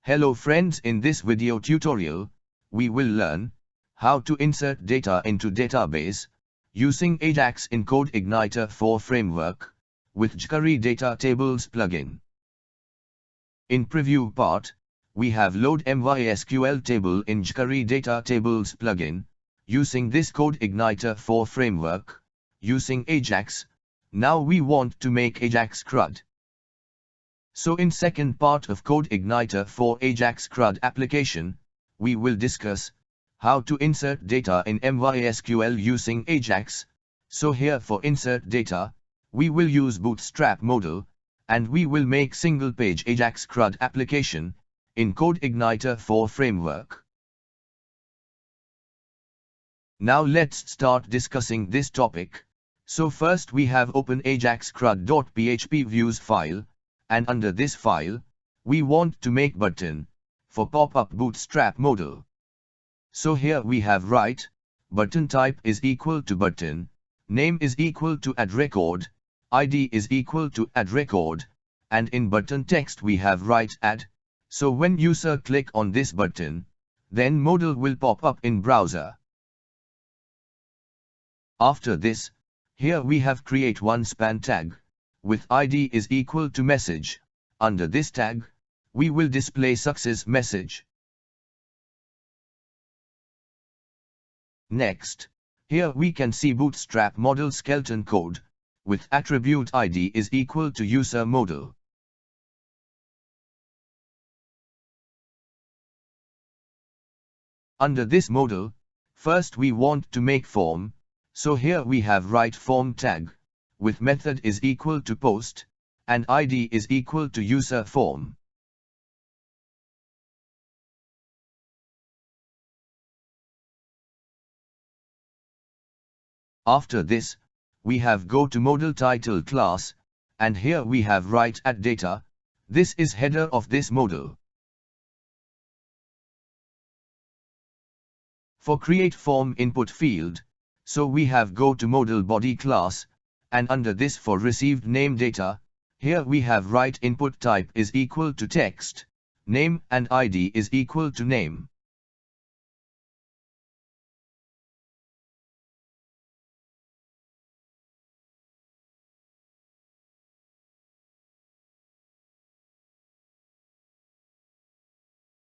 Hello friends, in this video tutorial, we will learn how to insert data into database using Ajax in Codeigniter 4 framework with jQuery DataTables plugin. In preview part, we have load MySql table in jQuery DataTables plugin using this Codeigniter 4 framework using Ajax. Now we want to make Ajax CRUD. So in second part of Codeigniter for Ajax CRUD application, we will discuss how to insert data in MySql using Ajax. So here for insert data, we will use Bootstrap Modal, and we will make single page Ajax CRUD application in Codeigniter 4 framework. Now let's start discussing this topic. So first we have open Ajax CRUD.php views file. And under this file, we want to make button for pop-up Bootstrap Modal. So here we have write, button type is equal to button, name is equal to add record, ID is equal to add record, and in button text we have write add. So when user click on this button, then modal will pop up in browser. After this, here we have create one span tag with ID is equal to message. Under this tag, we will display success message. Next, here we can see Bootstrap Modal skeleton code with attribute ID is equal to user modal. Under this modal, first we want to make form, so here we have write form tag with method is equal to post, and ID is equal to user form. After this, we have go to modal title class, and here we have write add data. This is header of this modal. For create form input field, so we have go to modal body class, and under this for received name data, here we have write input type is equal to text, name and ID is equal to name.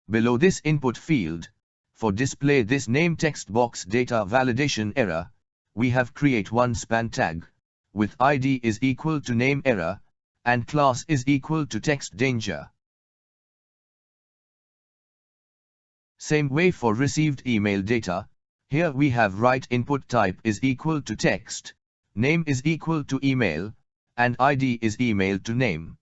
Below this input field, for display this name text box data validation error, we have create one span tag with ID is equal to name error, and class is equal to text danger. Same way for received email data, here we have write input type is equal to text, name is equal to email, and ID is email to name.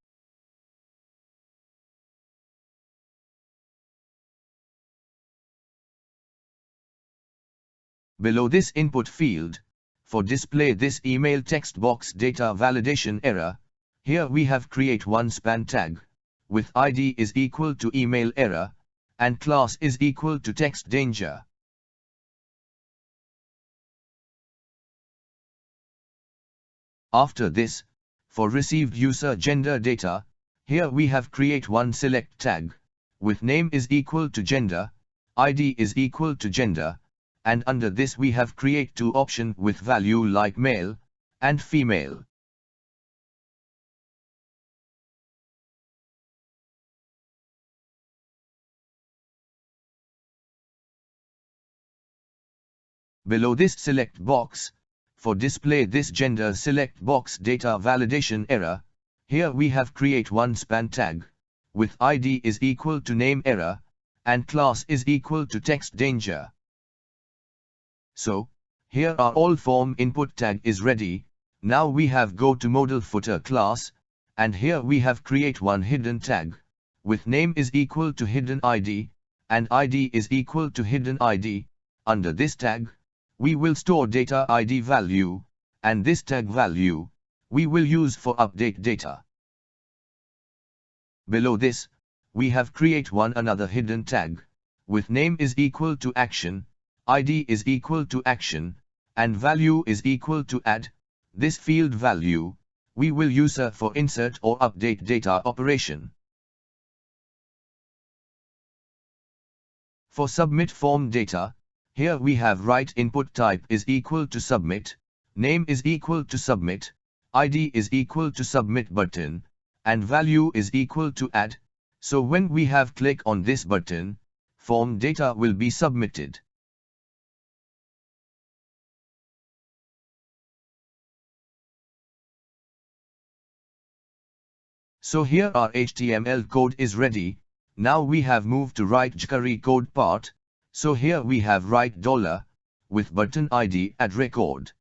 Below this input field, for display this email text box data validation error, here we have create one span tag with ID is equal to email error, and class is equal to text danger. After this, for received user gender data, here we have create one select tag with name is equal to gender, ID is equal to gender, and under this we have create two option with value like male and female. Below this select box, for display this gender select box data validation error, here we have create one span tag with ID is equal to name error, and class is equal to text danger. So, here are all form input tag is ready. Now we have go to modal footer class, and here we have create one hidden tag with name is equal to hidden ID, and ID is equal to hidden ID. Under this tag, we will store data ID value, and this tag value we will use for update data. Below this, we have create one another hidden tag with name is equal to action, ID is equal to action, and value is equal to add. This field value we will use for insert or update data operation. For submit form data, here we have write input type is equal to submit, name is equal to submit, ID is equal to submit button, and value is equal to add. So when we have click on this button, form data will be submitted. So here our HTML code is ready. Now we have moved to write jQuery code part. So here we have write $ with button ID add record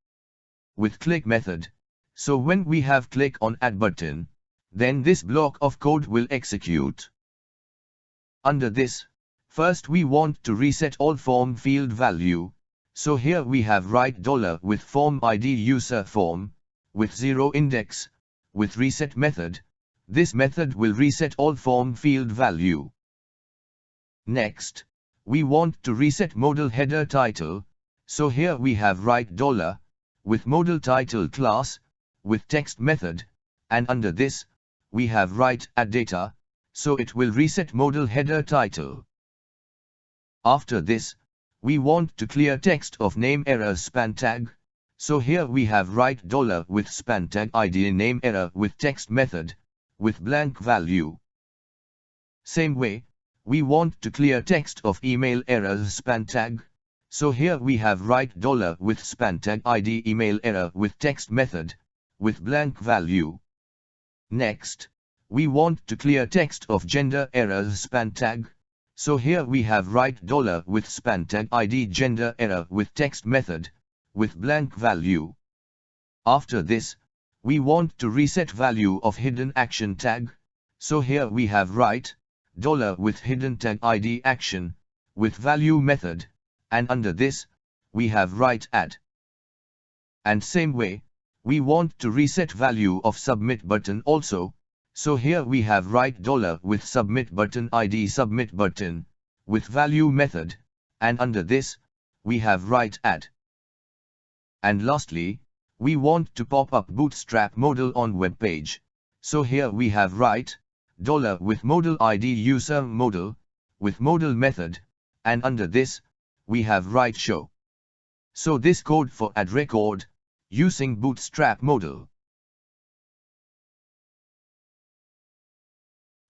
with click method. So when we have click on add button, then this block of code will execute. Under this, first we want to reset all form field value. So here we have write $ with form ID user form with 0 index with reset method. This method will reset all form field value. Next, we want to reset modal header title. So here we have write $ with modal title class with text method, and under this we have write add data, so it will reset modal header title. After this, we want to clear text of name error span tag. So here we have write $ with span tag ID name error with text method with blank value. Same way, we want to clear text of email error span tag. So here we have write $ with span tag ID email error with text method with blank value. Next, we want to clear text of gender error span tag. So here we have write $ with span tag ID gender error with text method with blank value. After this, we want to reset value of hidden action tag. So here we have write $ with hidden tag ID action with value method, and under this we have write add. And same way, we want to reset value of submit button also. So here we have write $ with submit button ID submit button with value method, and under this we have write add. And lastly, we want to pop up Bootstrap Modal on web page. So here we have write $ with modal ID user modal with modal method, and under this we have write show. So this code for add record using Bootstrap Modal.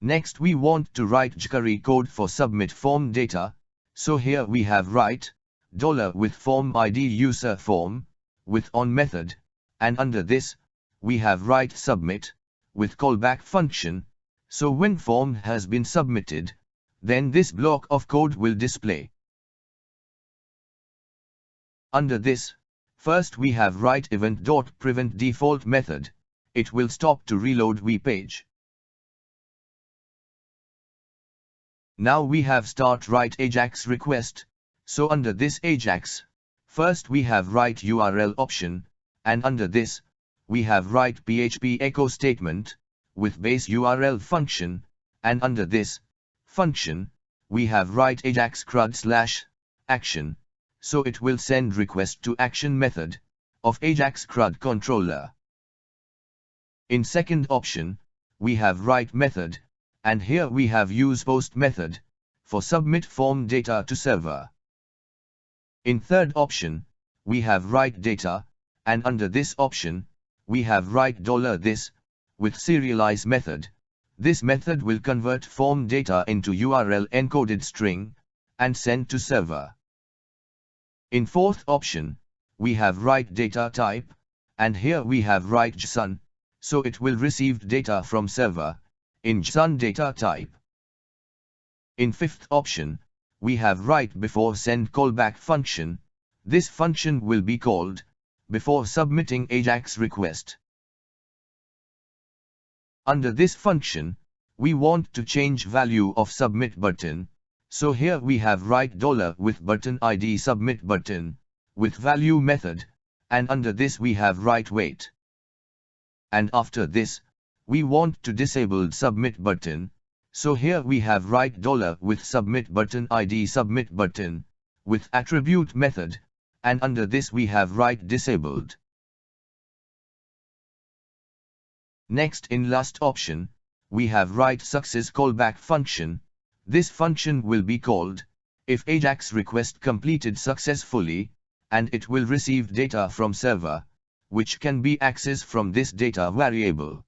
Next we want to write jQuery code for submit form data. So here we have write $ with form ID user form with on method, and under this we have write submit with callback function. So when form has been submitted, then this block of code will display. Under this, first we have write event.prevent default method. It will stop to reload web page. Now we have start write Ajax request. So under this Ajax, first we have write URL option, and under this we have write PHP echo statement with base URL function, and under this function we have write Ajax CRUD /action. So it will send request to action method of Ajax CRUD controller. In second option, we have write method, and here we have use post method for submit form data to server. In third option, we have write data, and under this option, we have write $this with serialize method. This method will convert form data into URL encoded string and send to server. In fourth option, we have write data type, and here we have write JSON, so it will receive data from server in JSON data type. In fifth option, we have write before send callback function. This function will be called before submitting Ajax request. Under this function, we want to change value of submit button. So here we have write $ with button ID submit button with value method, and under this we have write wait. And after this, we want to disable submit button. So here we have write $ with submit button ID submit button with attribute method, and under this we have write disabled. Next, in last option, we have write success callback function. This function will be called if Ajax request completed successfully, and it will receive data from server, which can be accessed from this data variable.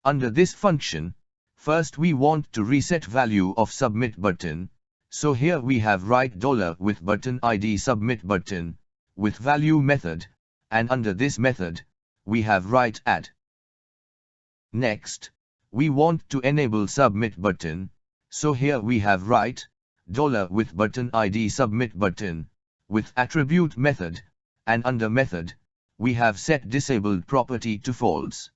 Under this function, first we want to reset value of submit button, so here we have write $with button ID submit button, with value method, and under this method, we have write add. Next, we want to enable submit button, so here we have write $with button ID submit button, with attribute method, and under method, we have set disabled property to false.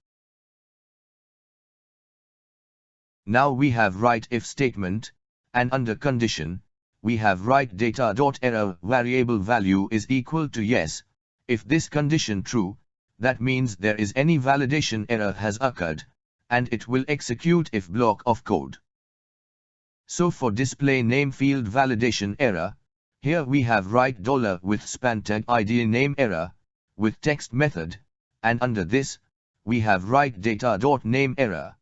Now we have write if statement, and under condition, we have write data.error variable value is equal to yes. If this condition true, that means there is any validation error has occurred, and it will execute if block of code. So for display name field validation error, here we have write $with span tag ID name error, with text method, and under this, we have write data.name error.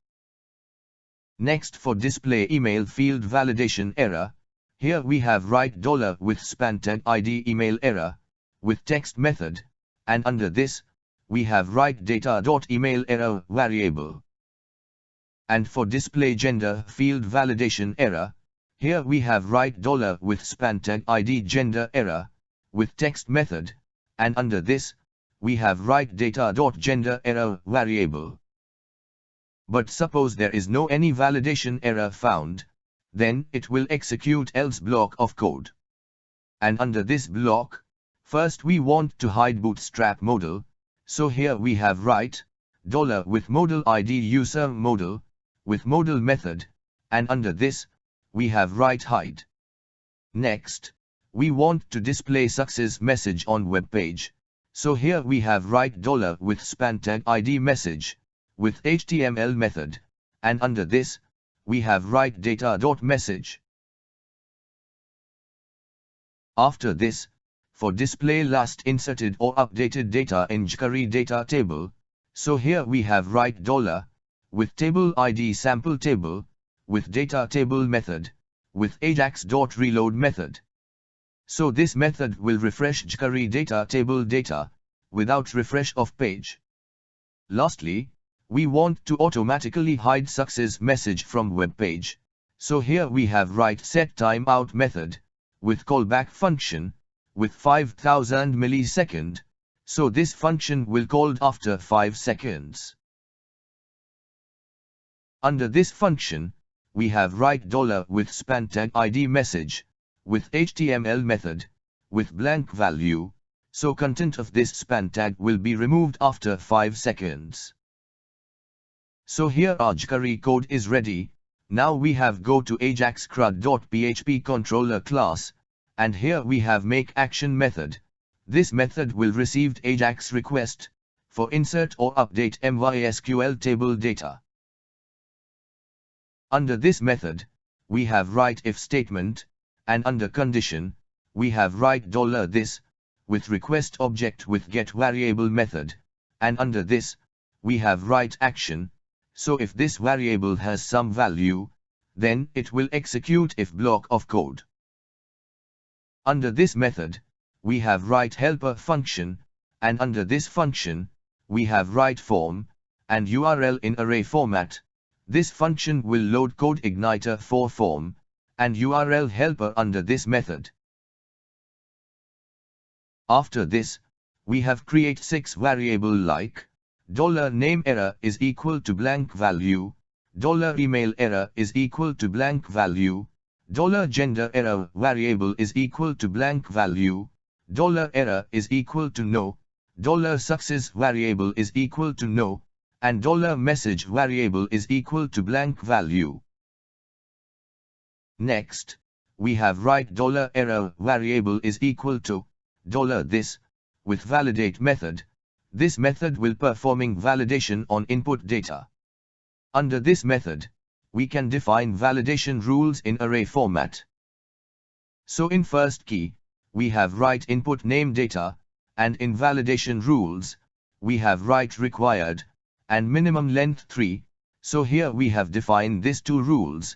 Next for display email field validation error, here we have write $with span tag ID email error, with text method, and under this, we have write data.email error variable. And for display gender field validation error, here we have write $with span tag ID gender error, with text method, and under this, we have write data.gender error variable. But suppose there is no any validation error found, then it will execute else block of code. And under this block, first we want to hide Bootstrap Modal, so here we have write $with modal ID user modal, with modal method, and under this, we have write hide. Next, we want to display success message on web page, so here we have write $with span tag ID message, with HTML method, and under this, we have write data.message. After this, for display last inserted or updated data in jQuery data table, so here we have write with table ID sample table, with data table method, with ajax.reload method. So this method will refresh jQuery data table data, without refresh of page. Lastly, we want to automatically hide success message from web page, so here we have write set timeout method, with callback function, with 5000 millisecond, so this function will called after 5 seconds. Under this function, we have write with span tag ID message, with HTML method, with blank value, so content of this span tag will be removed after 5 seconds. So here our jQuery code is ready. Now we have go to Ajax CRUD.php controller class, and here we have make action method. This method will receive Ajax request, for insert or update MySql table data. Under this method, we have write if statement, and under condition, we have write $this, with request object with get variable method, and under this, we have write action. So if this variable has some value, then it will execute if block of code. Under this method, we have write helper function, and under this function, we have write form, and URL in array format. This function will load Codeigniter for form, and URL helper under this method. After this, we have create 6 variable like, $name error is equal to blank value, $email error is equal to blank value, $gender error variable is equal to blank value, $error is equal to no, $success variable is equal to no, and $message variable is equal to blank value. Next, we have write $error variable is equal to $this, with validate method. This method will performing validation on input data. Under this method, we can define validation rules in array format. So in first key, we have write input name data, and in validation rules, we have write required, and minimum length 3, so here we have defined these 2 rules,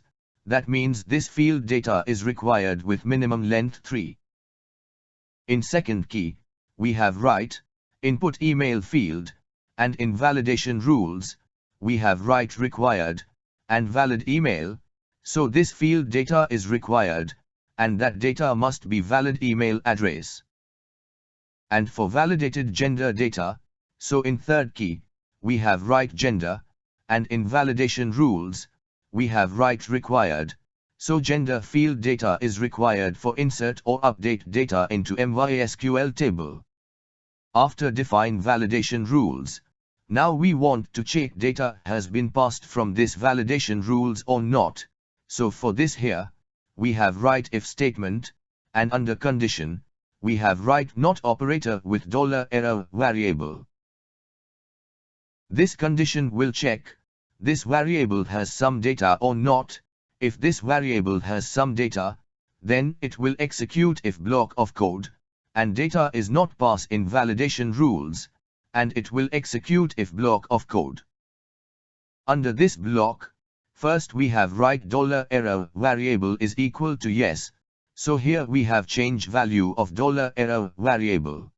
That means this field data is required with minimum length 3. In second key, we have write, input email field, and in validation rules, we have write required, and valid email, so this field data is required, and that data must be valid email address. And for validated gender data, so in third key, we have write gender, and in validation rules, we have write required, so gender field data is required for insert or update data into MySql table. After define validation rules, now we want to check data has been passed from this validation rules or not, so for this here, we have write if statement, and under condition, we have write not operator with $error variable. This condition will check, this variable has some data or not. If this variable has some data, then it will execute if block of code, and data is not passed in validation rules, and it will execute if block of code. Under this block, first we have write $error variable is equal to yes, so here we have change value of $error variable.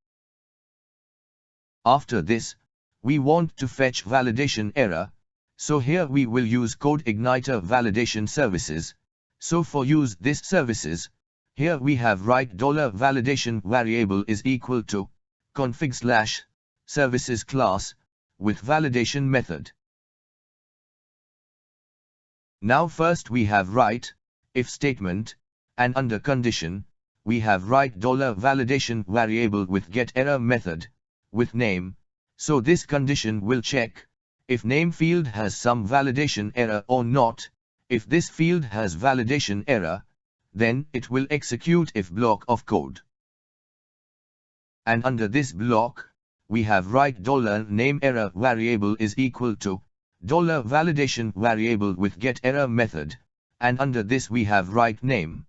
After this, we want to fetch validation error, so here we will use Codeigniter validation services, so for use this services, here we have write $validation variable is equal to config/services class, with validation method. Now first we have write, if statement, and under condition, we have write $validation variable with getError method, with name, so this condition will check, if name field has some validation error or not. If this field has validation error, then it will execute if block of code. And under this block, we have write $name error variable is equal to $validation variable with getError method, and under this we have write name.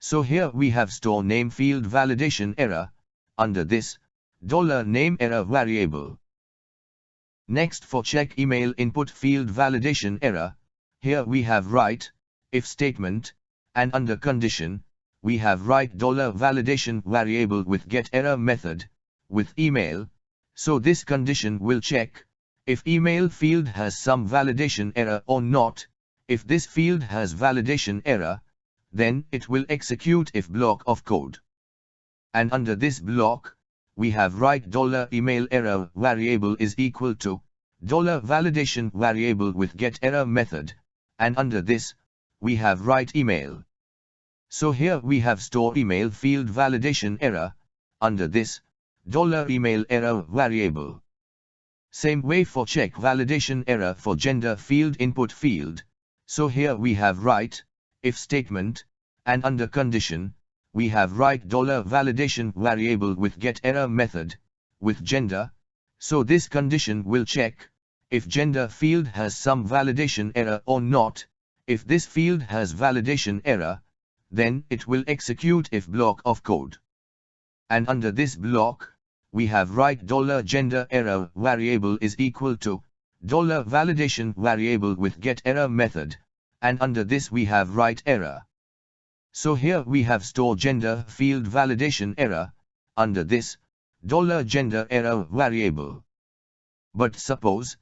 So here we have store name field validation error, under this, $name error variable. Next for check email input field validation error, here we have write, if statement, and under condition, we have write $validation variable with getError method, with email, so this condition will check, if email field has some validation error or not. If this field has validation error, then it will execute if block of code. And under this block, we have write $email error variable is equal to $validation variable with getError method, and under this, we have write email. So here we have store email field validation error, under this, $email error variable. Same way for check validation error for gender field input field, so here we have write, if statement, and under condition, we have write $validation variable with getError method, with gender, so this condition will check, if gender field has some validation error or not. If this field has validation error, then it will execute if block of code. And under this block, we have write $gender error variable is equal to $validation variable with getError method, and under this we have write error. So here we have store gender field validation error, under this, $gender error variable. But suppose,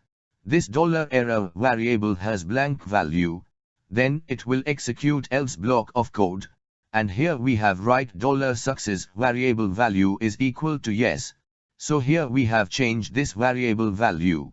this $error variable has blank value, then it will execute else block of code, and here we have write $success variable value is equal to yes, so here we have changed this variable value.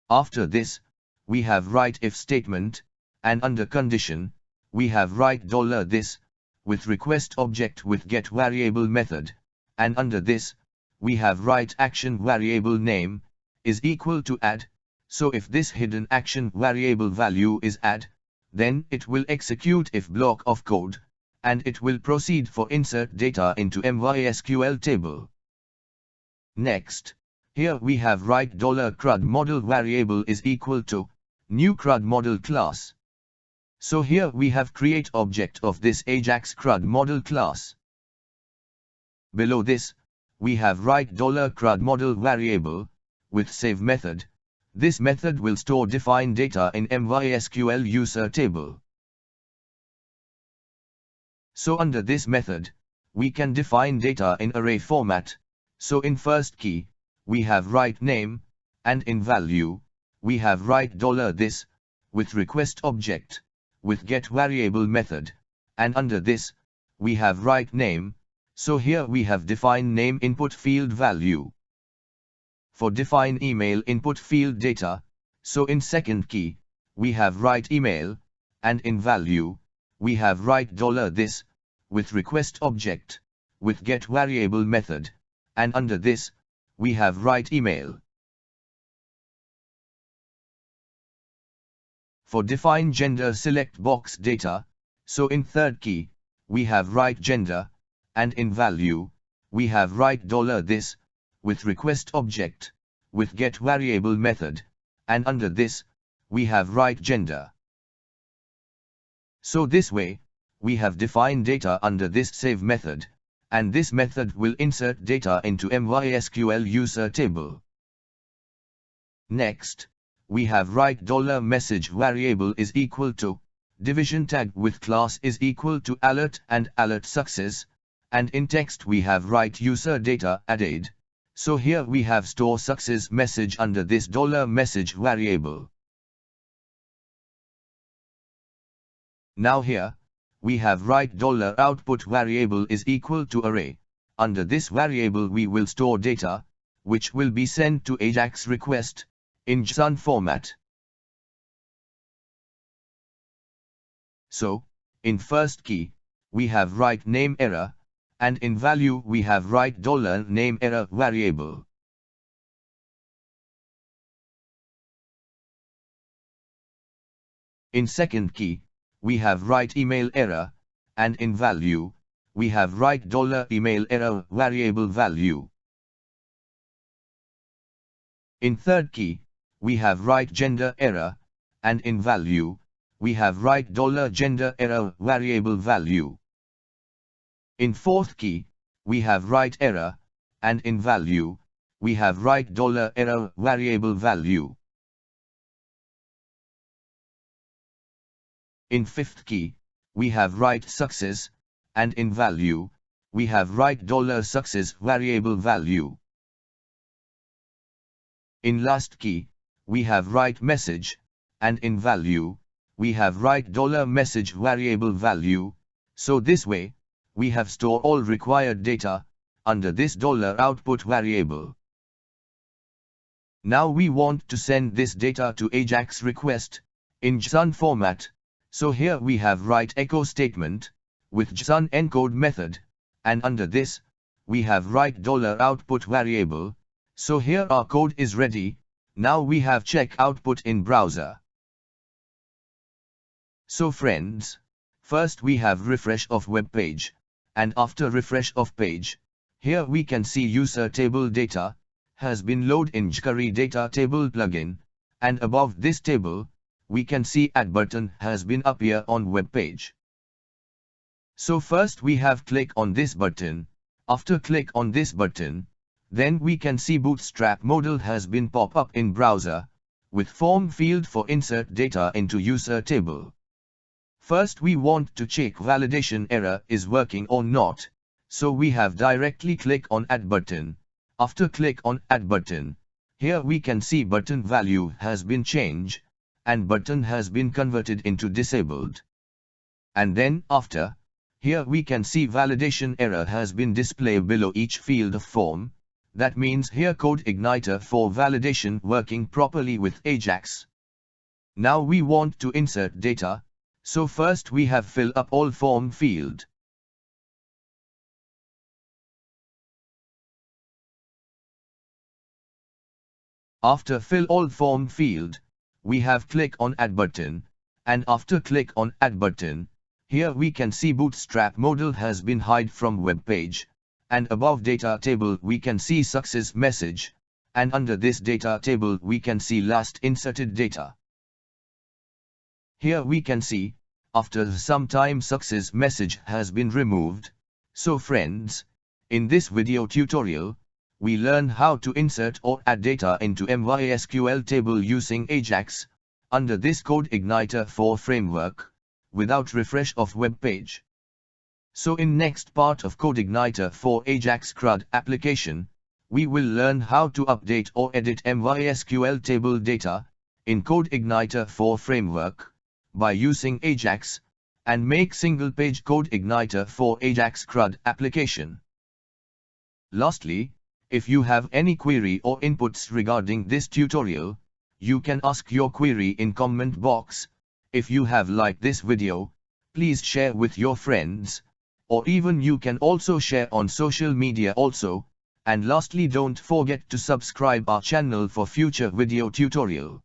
After this, we have write if statement, and under condition, we have write $this, with request object with get variable method, and under this, we have write action variable name, is equal to add, so if this hidden action variable value is add, then it will execute if block of code, and it will proceed for insert data into MySql table. Next, here we have write $CRUD model variable is equal to new CRUD model class. So here we have create object of this Ajax CRUD model class. Below this, we have write $CRUD model variable, with save method. This method will store define data in MySql user table. So under this method, we can define data in array format. So in first key, we have write name, and in value, we have write $this, with request object, with get variable method, and under this, we have write name, so here we have defined name input field value. For define email input field data, so in second key, we have write email, and in value, we have write $this, with request object, with get variable method, and under this, we have write email. For define gender select box data, so in third key, we have write gender, and in value, we have write $this, with request object, with get variable method, and under this, we have write gender. So this way, we have defined data under this save method, and this method will insert data into MySql user table. Next, we have write $message variable is equal to division tag with class is equal to alert and alert success, and in text we have write user data added. So here we have store success message under this $message variable. Now here, we have write $output variable is equal to array. Under this variable we will store data, which will be sent to Ajax request, in JSON format. So, in first key, we have write name error, and in value we have write $name error variable. In second key, we have write email error, and in value, we have write $email error variable value. In third key, we have write gender error, and in value, we have write $gender error variable value. In fourth key, we have write error, and in value, we have write $error variable value. In fifth key, we have write success, and in value, we have write $success variable value. In last key, we have write message, and in value, we have write $message variable value. So this way, we have stored all required data under this $output variable. Now we want to send this data to Ajax request in JSON format. So here we have write echo statement with JSON encode method, and under this, we have write $output variable. So here our code is ready. Now we have check output in browser. So friends, first we have refresh of web page, and after refresh of page, here we can see user table data has been loaded in jQuery data table plugin, and above this table, we can see add button has been appear on web page. So first we have click on this button. After click on this button, then we can see Bootstrap Modal has been pop up in browser, with form field for insert data into user table. First we want to check validation error is working or not, so we have directly click on add button. After click on add button, here we can see button value has been changed, and button has been converted into disabled. And then after, here we can see validation error has been displayed below each field of form. That means here Codeigniter for validation working properly with Ajax. Now we want to insert data, so first we have fill up all form field. After fill all form field, we have click on add button, and after click on add button, here we can see Bootstrap Modal has been hide from web page, and above data table we can see success message, and under this data table we can see last inserted data. Here we can see, after some time success message has been removed. So friends, in this video tutorial, we learn how to insert or add data into MySql table using Ajax, under this Codeigniter 4 framework, without refresh of web page. So in next part of Codeigniter for Ajax CRUD application, we will learn how to update or edit MySql table data in Codeigniter 4 framework by using Ajax, and make single-page Codeigniter for Ajax CRUD application. Lastly, if you have any query or inputs regarding this tutorial, you can ask your query in comment box. If you have liked this video, please share with your friends, or even you can also share on social media also. And lastly, don't forget to subscribe our channel for future video tutorial.